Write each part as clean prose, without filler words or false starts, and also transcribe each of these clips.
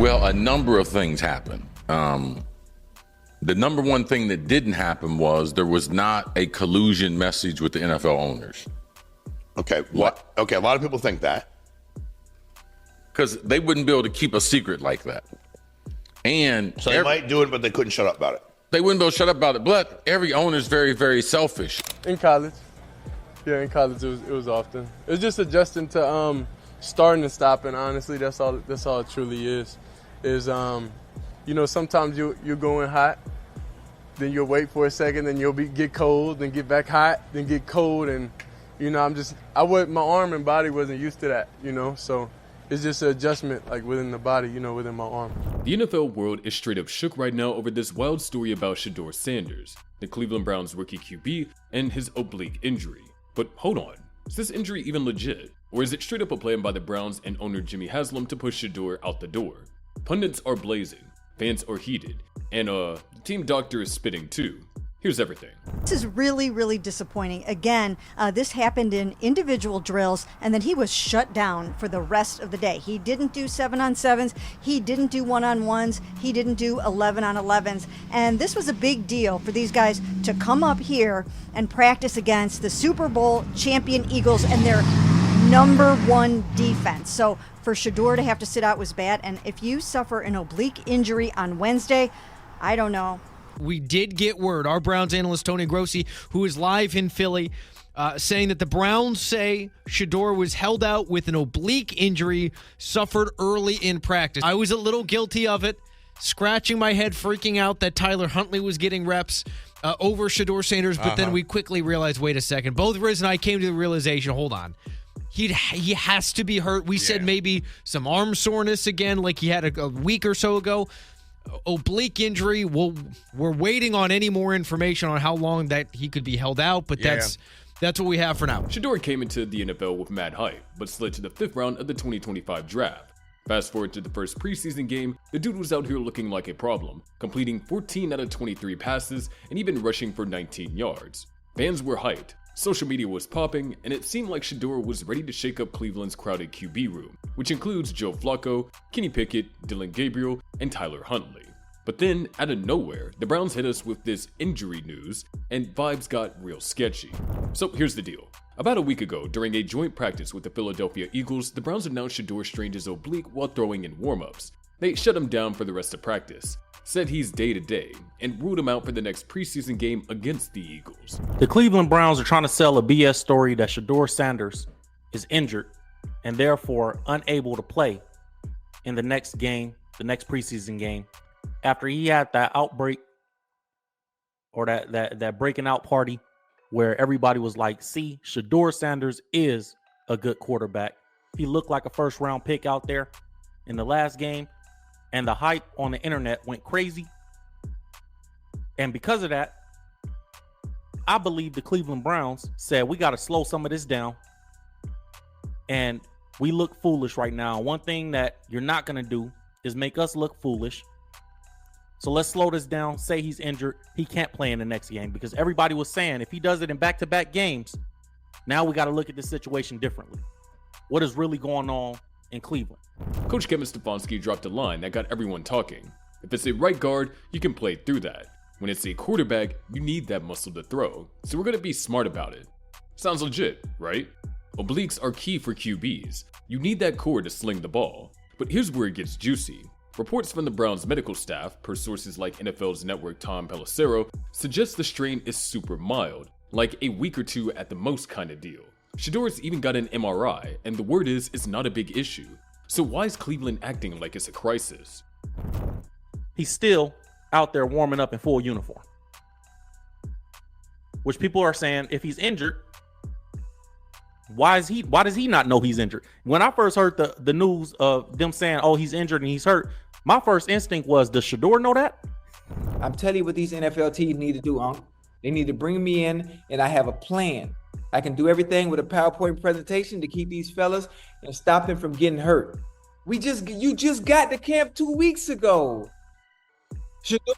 Well, a number of things happened. The number one thing that didn't happen was there was not a collusion message with the NFL owners. Okay, what? Okay, a lot of people think that. Because they wouldn't be able to keep a secret like that. And so they might do it, but they couldn't shut up about it. They wouldn't be able to shut up about it. But every owner is very, very selfish. In college. Yeah, in college it was often. It's just adjusting to starting and stopping. Honestly, that's all it truly is. Sometimes you're going hot, then you'll wait for a second, then you'll get cold, then get back hot, then get cold, and my arm and body wasn't used to that, so it's just an adjustment like within the body, within my arm. The NFL world is straight up shook right now over this wild story about Shedeur Sanders, the Cleveland Browns rookie QB, and his oblique injury. But hold on, is this injury even legit? Or is it straight up a plan by the Browns and owner Jimmy Haslam to push Shedeur out the door? Pundits are blazing, fans are heated, and the team doctor is spitting too. Here's everything. This is really, really disappointing. Again, this happened in individual drills, and then he was shut down for the rest of the day. He didn't do 7-on-7s. He didn't do 1-on-1s. He didn't do 11-on-11s. And this was a big deal for these guys to come up here and practice against the Super Bowl champion Eagles and their #1 defense. So for Shedeur to have to sit out was bad. And if you suffer an oblique injury on Wednesday, I don't know. We did get word, our Browns analyst Tony Grossi, who is live in Philly, saying that the Browns say Shedeur was held out with an oblique injury suffered early in practice. I was a little guilty of it, scratching my head, freaking out that Tyler Huntley was getting reps over Shedeur Sanders, but then we quickly realized, wait a second. Both Riz and I came to the realization, hold on. He has to be hurt. We said maybe some arm soreness again, like he had a week or so ago. Oblique injury. We're waiting on any more information on how long that he could be held out, but that's what we have for now. Shedeur came into the NFL with mad hype, but slid to the 5th round of the 2025 draft. Fast forward to the first preseason game, the dude was out here looking like a problem, completing 14 out of 23 passes and even rushing for 19 yards. Fans were hyped, social media was popping, and it seemed like Shedeur was ready to shake up Cleveland's crowded QB room, which includes Joe Flacco, Kenny Pickett, Dylan Gabriel, and Tyler Huntley. But then, out of nowhere, the Browns hit us with this injury news, and vibes got real sketchy. So here's the deal. About a week ago, during a joint practice with the Philadelphia Eagles, the Browns announced Shedeur strained his oblique while throwing in warm-ups. They shut him down for the rest of practice, said he's day-to-day, and ruled him out for the next preseason game against the Eagles. The Cleveland Browns are trying to sell a BS story that Shedeur Sanders is injured and therefore unable to play in the next game, the next preseason game, after he had that outbreak or that breaking out party where everybody was like, see, Shedeur Sanders is a good quarterback. He looked like a first-round pick out there in the last game, and the hype on the internet went crazy. And because of that, I believe the Cleveland Browns said, we got to slow some of this down. And we look foolish right now. One thing that you're not going to do is make us look foolish. So let's slow this down. Say he's injured. He can't play in the next game, because everybody was saying if he does it in back-to-back games, now we got to look at the situation differently. What is really going on in Cleveland? Coach Kevin Stefanski dropped a line that got everyone talking. If it's a right guard, you can play through that. When it's a quarterback, you need that muscle to throw. So we're going to be smart about it. Sounds legit, right? Obliques are key for QBs. You need that core to sling the ball. But here's where it gets juicy. Reports from the Browns medical staff, per sources like NFL's network Tom Pelissero, suggest the strain is super mild, like a week or two at the most kind of deal. Shedeur's even got an MRI, and the word is it's not a big issue. So why is Cleveland acting like it's a crisis? He's still out there warming up in full uniform, which people are saying if he's injured, why does he not know he's injured? When I first heard the news of them saying, oh, he's injured and he's hurt, my first instinct was, does Shedeur know that? I'm telling you what these NFL teams need to do, Unc. They need to bring me in, and I have a plan. I can do everything with a PowerPoint presentation to keep these fellas and stop them from getting hurt. You just got to camp 2 weeks ago. Shedeur,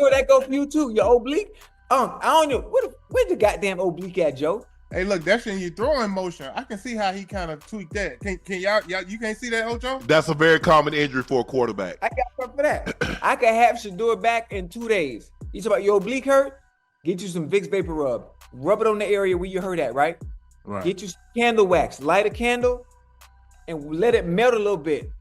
that go for you too. Your oblique, I don't know where the goddamn oblique at, Joe. Hey, look, that's in your throwing motion. I can see how he kind of tweaked that. Can y'all, you can't see that, Ocho? That's a very common injury for a quarterback. I got something for that. I could have Shedeur back in 2 days. You talk about your oblique hurt? Get you some Vicks Vapor Rub. Rub it on the area where you hurt at, right? Right. Get you some candle wax. Light a candle and let it melt a little bit.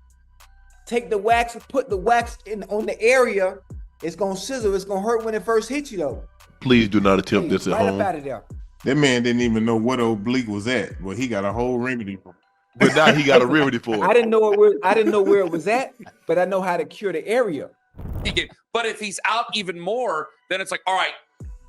Take the wax, put the wax on the area. It's going to sizzle. It's going to hurt when it first hits you, though. Please do not attempt this at right home. Up out of there. That man didn't even know what oblique was at. Well, he got a whole remedy for it. But now he got a remedy for it. I didn't know where it was at, but I know how to cure the area. But if he's out even more, then it's like, all right,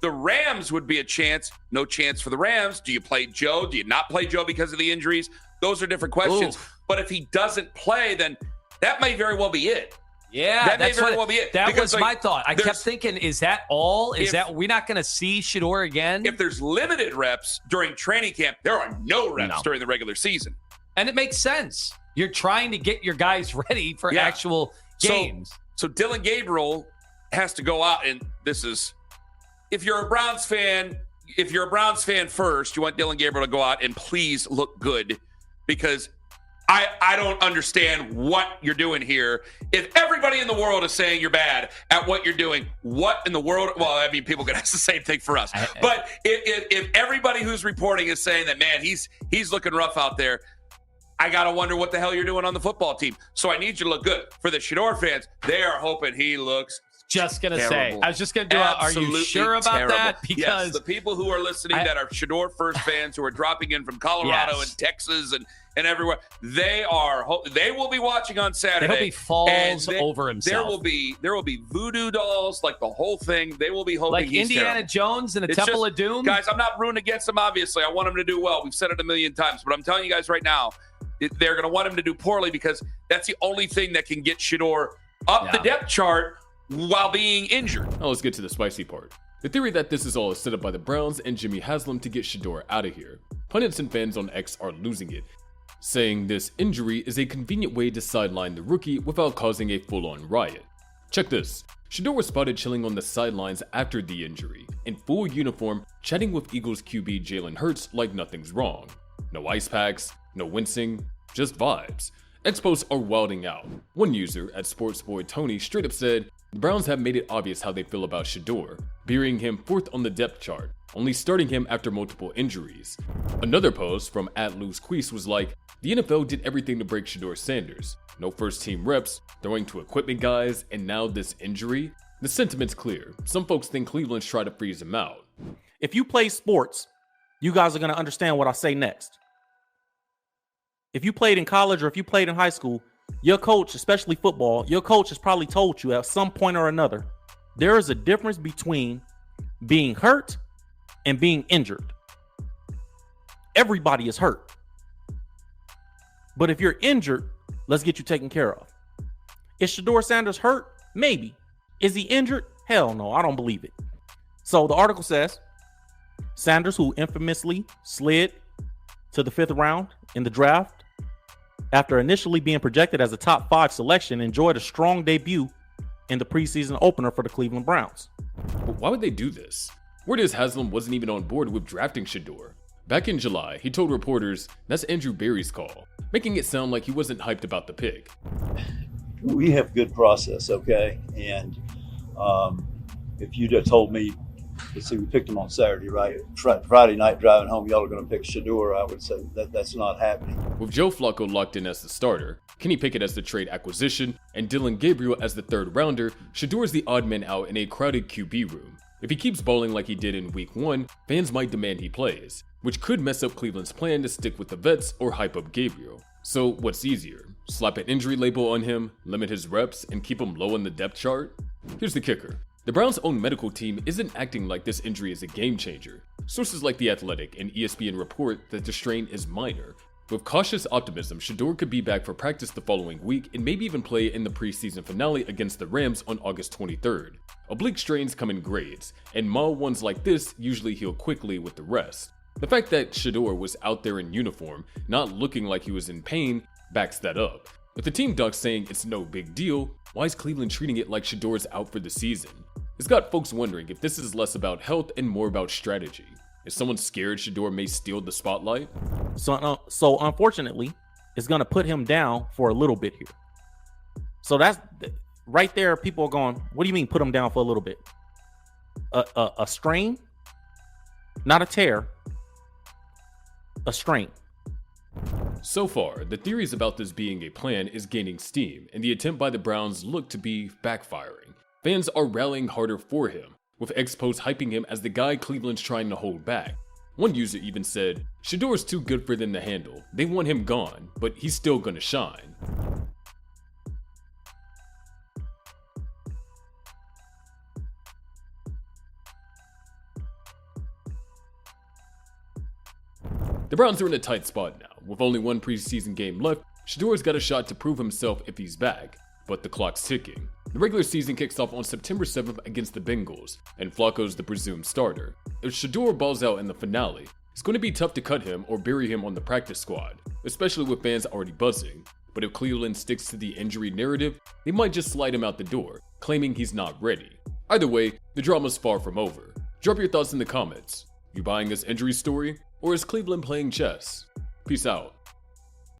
the Rams would be a chance. No chance for the Rams. Do you play Joe? Do you not play Joe because of the injuries? Those are different questions. Oof. But if he doesn't play, then that may very well be it. Yeah, that may very well be it. That because, was my thought. I kept thinking, is that all? We're not going to see Shedeur again? If there's limited reps during training camp, there are no reps during the regular season. And it makes sense. You're trying to get your guys ready for actual games. So Dylan Gabriel has to go out, and this is, if you're a Browns fan first, you want Dylan Gabriel to go out and please look good, because I don't understand what you're doing here. If everybody in the world is saying you're bad at what you're doing, what in the world? Well, I mean, people could ask the same thing for us. But if everybody who's reporting is saying that, man, he's looking rough out there, I got to wonder what the hell you're doing on the football team. So I need you to look good. For the Shedeur fans, they are hoping he looks just going to terrible. say. I was just going to do are you sure about terrible. that? Because yes, the people who are listening that are Shedeur first fans who are dropping in from Colorado and Texas and everywhere, they will be watching on Saturday. They hope he falls over himself. There will be voodoo dolls, like the whole thing. They will be hoping like he's Indiana terrible. Jones in the Temple of Doom. Guys, I'm not rooting against him, obviously. I want him to do well. We've said it a million times, but I'm telling you guys right now, they're going to want him to do poorly, because that's the only thing that can get Shedeur up the depth chart while being injured. Now let's get to the spicy part. The theory that this is all a setup by the Browns and Jimmy Haslam to get Shedeur out of here. Pundits and fans on X are losing it, saying this injury is a convenient way to sideline the rookie without causing a full-on riot. Check this. Shedeur was spotted chilling on the sidelines after the injury, in full uniform, chatting with Eagles QB Jalen Hurts like nothing's wrong. No ice packs, no wincing, just vibes. Expos are wilding out. One user at Sportsboy Tony straight up said, the Browns have made it obvious how they feel about Shedeur, burying him 4th on the depth chart, only starting him after multiple injuries. Another post from @LoseQueese was like, the NFL did everything to break Shedeur Sanders. No first team reps, throwing to equipment guys, and now this injury? The sentiment's clear. Some folks think Cleveland's trying to freeze him out. If you play sports, you guys are going to understand what I say next. If you played in college or if you played in high school, your coach, especially football, your coach has probably told you at some point or another, there is a difference between being hurt and being injured. Everybody is hurt. But if you're injured, let's get you taken care of. Is Shedeur Sanders hurt? Maybe. Is he injured? Hell no, I don't believe it. So the article says, Sanders, who infamously slid to the 5th round in the draft after initially being projected as a top 5 selection, enjoyed a strong debut in the preseason opener for the Cleveland Browns. But why would they do this? Word is Haslam wasn't even on board with drafting Shedeur. Back in July, he told reporters that's Andrew Berry's call, making it sound like he wasn't hyped about the pick. We have good process, okay? And if you'd have told me, let's see, we picked him on Saturday, right? Friday night driving home, y'all are going to pick Shedeur, I would say that's not happening. With Joe Flacco locked in as the starter, Kenny Pickett as the trade acquisition, and Dylan Gabriel as the 3rd rounder, Shedeur is the odd man out in a crowded QB room. If he keeps bowling like he did in week 1, fans might demand he plays, which could mess up Cleveland's plan to stick with the vets or hype up Gabriel. So what's easier? Slap an injury label on him, limit his reps, and keep him low on the depth chart? Here's the kicker. The Browns' own medical team isn't acting like this injury is a game changer. Sources like The Athletic and ESPN report that the strain is minor. With cautious optimism, Shedeur could be back for practice the following week and maybe even play in the preseason finale against the Rams on August 23rd. Oblique strains come in grades, and mild ones like this usually heal quickly with the rest. The fact that Shedeur was out there in uniform, not looking like he was in pain, backs that up. With the team doc saying it's no big deal, why is Cleveland treating it like Shedeur's out for the season? It's got folks wondering if this is less about health and more about strategy. Is someone scared Shedeur may steal the spotlight? So unfortunately, it's going to put him down for a little bit here. So that's right there. People are going, what do you mean put him down for a little bit? A strain, not a tear, a strain. So far, the theories about this being a plan is gaining steam, and the attempt by the Browns look to be backfiring. Fans are rallying harder for him, with ex-posts hyping him as the guy Cleveland's trying to hold back. One user even said, Shedeur's too good for them to handle. They want him gone, but he's still gonna shine. The Browns are in a tight spot now. With only one preseason game left, Shedeur's got a shot to prove himself if he's back, but the clock's ticking. The regular season kicks off on September 7th against the Bengals, and Flacco's the presumed starter. If Shedeur balls out in the finale, it's going to be tough to cut him or bury him on the practice squad, especially with fans already buzzing. But if Cleveland sticks to the injury narrative, they might just slide him out the door, claiming he's not ready. Either way, the drama's far from over. Drop your thoughts in the comments. You buying this injury story, or is Cleveland playing chess? Peace out.